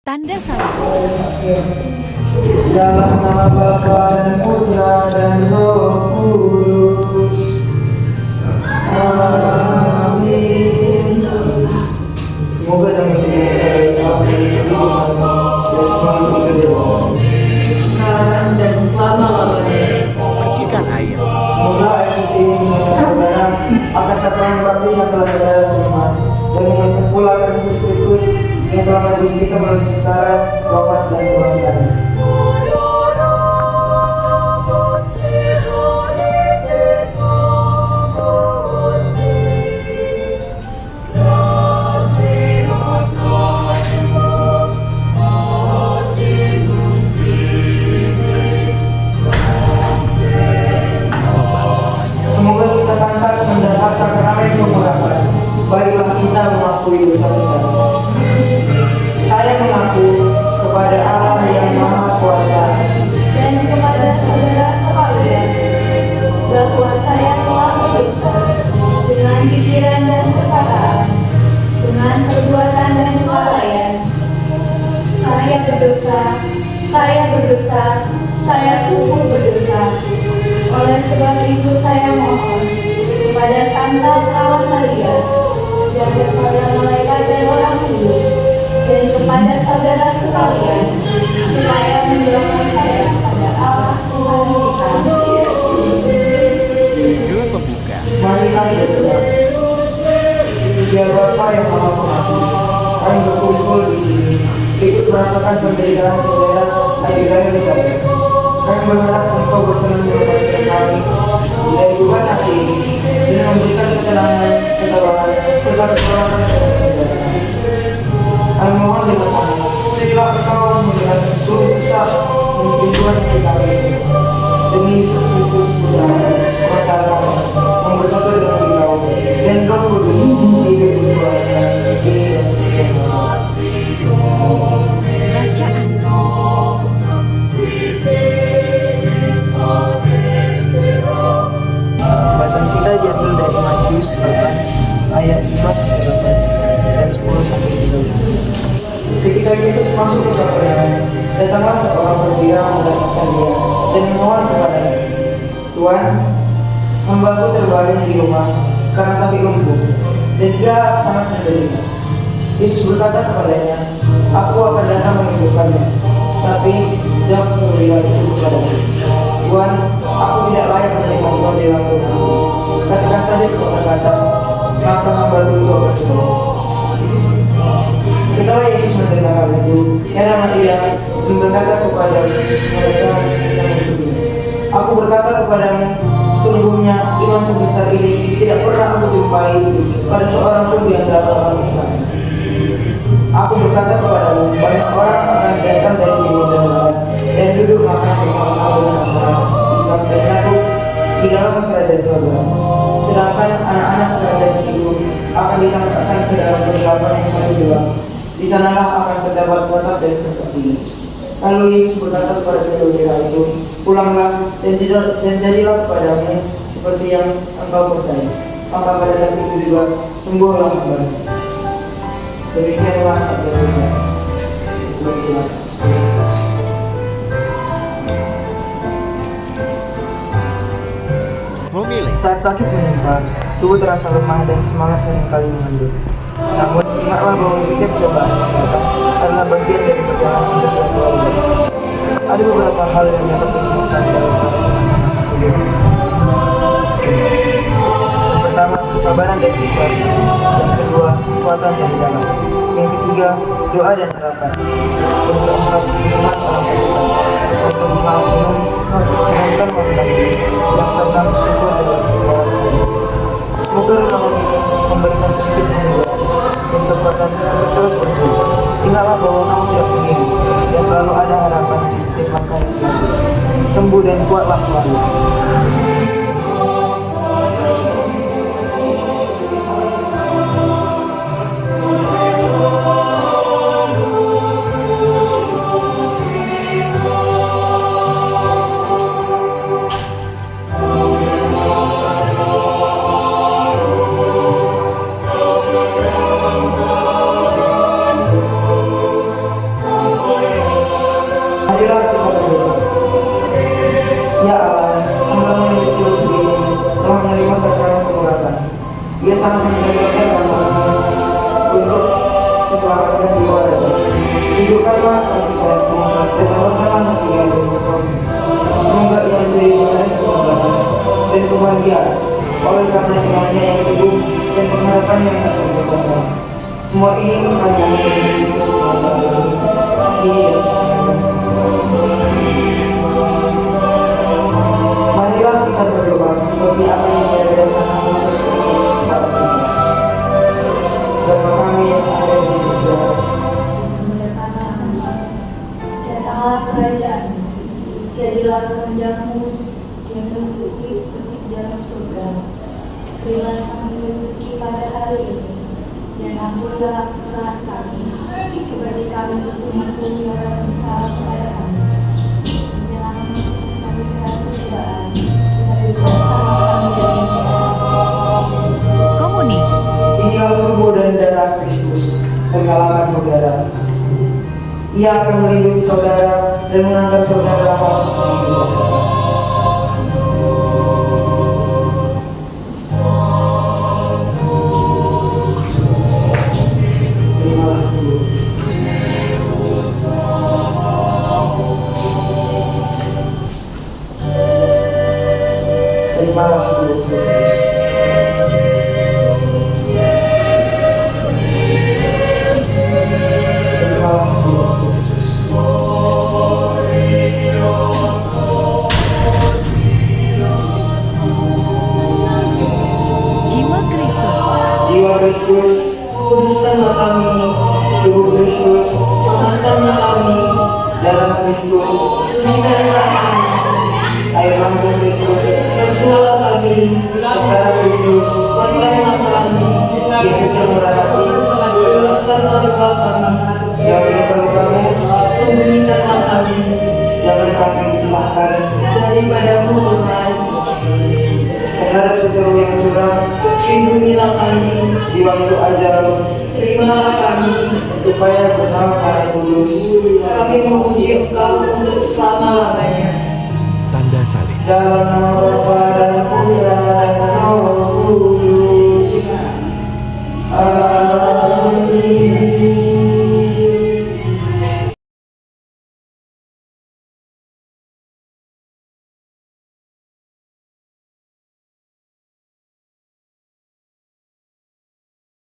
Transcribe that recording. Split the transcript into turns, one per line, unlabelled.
Tanda salam.
Dalam nama Bapa dan Putra dan Roh Kudus. Amin. Semoga damai sejahtera dari Allah dan selalu berdoa sekarang dan selama-lamanya.
Percikan air.
Semoga air suci ini mengingatkan saudara akan satu yang baptis yang telah saudara terima, dan mengingatkan pula akan Kristus yang telah menebus kita melalui sengsara, wafat dan kebangkitan. Semoga kita pantas mendapat sakramen pengurapan. Baiklah kita mengakui dosa kita. Saya mengaku kepada Allah yang Maha Kuasa
dan kepada saudara sekalian bahwa saya telah berdosa dengan pikiran dan perkataan, dengan perbuatan dan kelalaian. Saya berdosa, saya sungguh berdosa. Oleh sebab itu saya mohon kepada Santa Kawan Maria dan kepada malaikat dan orang kudus dan kepada saudara sekalian supaya mendoakan saya kepada Allah Tuhan kita.
Doa pembuka.
Mari kami berdoa. Ya Bapa yang Maha Pengasih, kami berkumpul di sini ikut merasakan penderitaan saudara Abigail Hidayat. Kami berharap Engkau berkenan melepaskan kami dari beban hati ini dan memberikan ketenangan, ketabahan, serta keselamatan kepada saudara. Kami mohon dengan sangat, berilah Engkau melihat seluruh besar memimpin Tuhan kita ini. Demi Yesus Kristus Putra, mata Allah, membersatu dengan Engkau dan Roh Kudus hidup berkuasa kini dan seterusnya.
Bacaan.
Bacaan kita diambil dari Matius 8 ayat 5 sampai 8 dan 10 sampai 13. Ketika Yesus masuk ke Kapernaum, datanglah seorang perwira mendapatkan dia dan memohon kepadanya, Tuhan, hambaku terbaring di rumah karena sapi lumpuh dan dia sangat menderita. Yesus berkata kepadanya, aku akan datang menyembuhkannya. Tapi jawab perwira itu kepadanya, Tuhan, aku tidak layak menerima Tuhan di dalam rumahku. Katakan saja sepatah-kata, maka hamba itu akan sembuh. Setelah Yesus mendengar hal itu, heranlah ia dan berkata kepada mereka yang mengikutinya, aku berkata kepadamu, sesungguhnya iman sebesar ini tidak pernah aku jumpai pada seorang pun di antara orang Islam. Aku berkata kepadamu, banyak orang akan datang dari timur dan barat dan duduk makan bersama-sama dengan Abraham, Ishak dan Yakub di dalam kerajaan surga. Sedangkan anak-anak kerajaan itu akan disangkakan ke dalam kegelapan yang paling gelap. Di sanalah akan terdapat kuatap dan kepentingan. Lalu Yesus berkata kepada perwira itu, pulanglah dan jadilah kepadamu seperti yang engkau percaya. Maka pada saat itu juga sembuhlah hambamu. Demikianlah sabda Tuhan.
Memilih.
Saat sakit menimpa, tubuh terasa lemah dan semangat seringkali mengendur. Namun ingatlah bahwa setiap cobaan yang datang adalah bagian dari perjalanan hidup yang luar biasa. Ada beberapa hal yang dapat ditemukan dalam masa-masa sulit. Yang pertama, kesabaran dan keikhlasan. Yang kedua, kekuatan dari dalam. Yang ketiga, doa dan harapan. Yang keempat, iman orang Tuhan. Yang kelima, menunjukkan makna hidup. Yang keenam, syukur dalam segala keadaan. Semoga renungan ini memberikan sedikit penghiburan dan kekuatan untuk terus berjuang. Ingatlah bahwa kamu tidak sendiri dan selalu ada harapan di setiap langkah yang diambil. Sembuh dan kuatlah selalu. Marilah kita berdoa. Ya Allah, hamba-Mu yang ditulus ini telah menerima sakramen pengurapan. Ia sangat mendambakan hamba-Mu untuk keselamatan jiwa dan roh. Tunjukkanlah kasih sayang-Mu dan tabahkanlah hati yang berkorban. Semoga ia menjadi bahan kesabaran dan kebahagiaan oleh karena imannya yang teguh dan pengharapan yang tak terpecahkan. Semua ini kami mohon demi Kristus Tuhan kami, kini dan selamanya. Marilah kita berdoa seperti apa yang diajarkan Yesus Kristus kepada kita. Bapa kami yang ada di surga,
datanglah kerajaan-Mu, jadilah kehendak-Mu di atas bumi seperti di dalam surga. Berilah kami rezeki pada hari ini, dan ampunilah kesalahan kami, seperti kami mengampuni orang yang bersalah kepada kami. Jangan masuk kami ke dalam cobaan, tetapi bebaskanlah kami dari yang jahat.
Komuni.
inilah tubuh dan darah Kristus, penggalangan saudara. Ia akan melindungi saudara dan mengangkat saudara masuk ke hidup. Terimalah tubuh Kristus. Terimalah tubuh Kristus. Terimalah tubuh Kristus.
Jiwa Kristus.
Jiwa Kristus,
Kuduskanlah kami,
tubuh Kristus,
selamatkanlah kami,
darah Kristus,
sucikanlah kami,
air lambung Kristus,
rasulah kami,
sengsara Kristus,
kuatkanlah kami,
Yesus yang murah hati,
luruskanlah doa kami,
yang luka-lukamu,
sembunyikanlah kami,
jangan kami dipisahkan
daripadamu Tuhan,
terhadap seteru yang curang
lindungilah kami,
di waktu ajal,
terimalah kami,
supaya bersama para kudus
kami memuji Engkau untuk selama-lamanya.
Tanda salib.
dalam nama Bapa